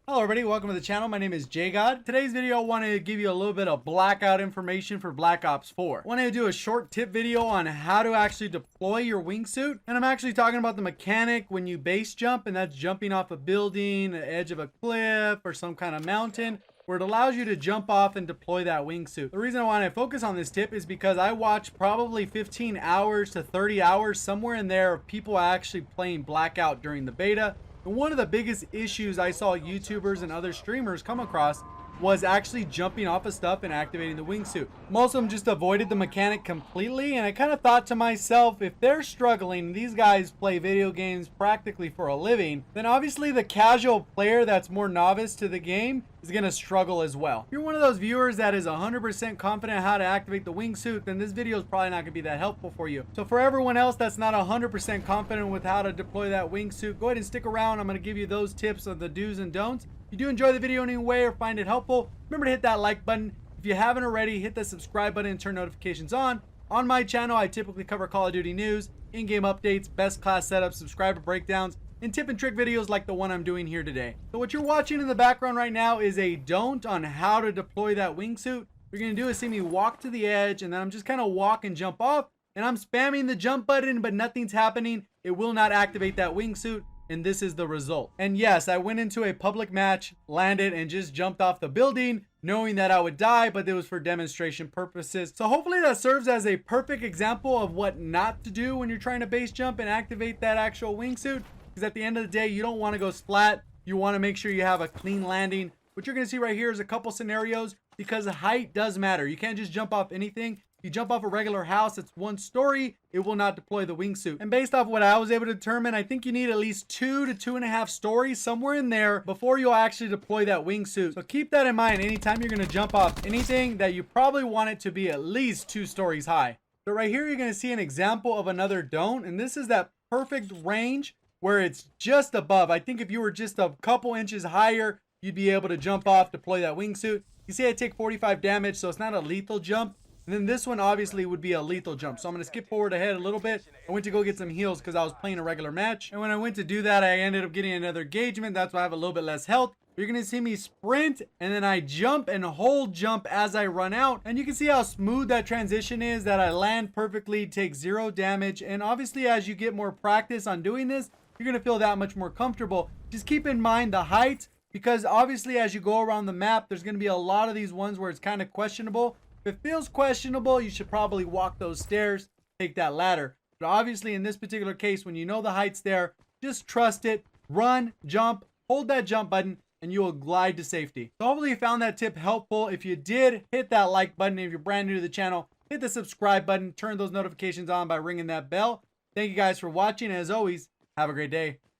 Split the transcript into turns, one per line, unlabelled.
Hello everybody, welcome to the channel. My name is JGod. Today's video I wanted to give you a little bit of Blackout information for Black Ops 4. I wanted to do a short tip video on how to actually deploy your wingsuit. And I'm actually talking about the mechanic when you base jump, and that's jumping off a building, the edge of a cliff, or some kind of mountain, where it allows you to jump off and deploy that wingsuit. The reason I want to focus on this tip is because I watched probably 15 hours to 30 hours, somewhere in there, of people actually playing Blackout during the beta. And one of the biggest issues I saw YouTubers and other streamers come across was actually jumping off of stuff and activating the wingsuit. Most of them just avoided the mechanic completely, and I kind of thought to myself, if they're struggling, these guys play video games practically for a living, then obviously the casual player that's more novice to the game is going to struggle as well. If you're one of those viewers that is 100% confident how to activate the wingsuit, then this video is probably not going to be that helpful for you. So for everyone else that's not 100% confident with how to deploy that wingsuit, go ahead and stick around. I'm going to give you those tips of the do's and don'ts. If you do enjoy the video in any way or find it helpful, remember to hit that like button. If you haven't already, hit the subscribe button and turn notifications on. On my channel, I typically cover Call of Duty news, in-game updates, best class setups, subscriber breakdowns, and tip and trick videos like the one I'm doing here today. So what you're watching in the background right now is a don't on how to deploy that wingsuit. What you're going to do is see me walk to the edge, and then I'm just kind of walk and jump off, and I'm spamming the jump button, but nothing's happening. It will not activate that wingsuit. And this is the result. And yes, I went into a public match, landed, and just jumped off the building, knowing that I would die, but it was for demonstration purposes. So hopefully that serves as a perfect example of what not to do when you're trying to base jump and activate that actual wingsuit. Because at the end of the day, you don't want to go splat. You want to make sure you have a clean landing. What you're going to see right here is a couple scenarios, because height does matter. You can't just jump off anything. You jump off a regular house that's one story, it will not deploy the wingsuit. And based off what I was able to determine, I think you need at least 2 to 2.5 stories, somewhere in there, before you'll actually deploy that wingsuit. So keep that in mind anytime you're going to jump off anything, that you probably want it to be at least 2 stories high. So right here you're going to see an example of another don't, and this is that perfect range where it's just above. I think if you were just a couple inches higher, you'd be able to jump off, deploy that wingsuit. You see I take 45 damage, so it's not a lethal jump. And then this one obviously would be a lethal jump. So I'm going to skip forward ahead a little bit. I went to go get some heals because I was playing a regular match. And when I went to do that, I ended up getting another engagement. That's why I have a little bit less health. You're going to see me sprint, and then I jump and hold jump as I run out. And you can see how smooth that transition is, that I land perfectly, take 0 damage. And obviously as you get more practice on doing this, you're going to feel that much more comfortable. Just keep in mind the height, because obviously as you go around the map, there's going to be a lot of these ones where it's kind of questionable. If it feels questionable, you should probably walk those stairs, take that ladder. But obviously in this particular case, when you know the height's there, just trust it, run, jump, hold that jump button, and you will glide to safety. So hopefully you found that tip helpful. If you did, hit that like button. If you're brand new to the channel, hit the subscribe button, turn those notifications on by ringing that bell. Thank you guys for watching, and as always, have a great day.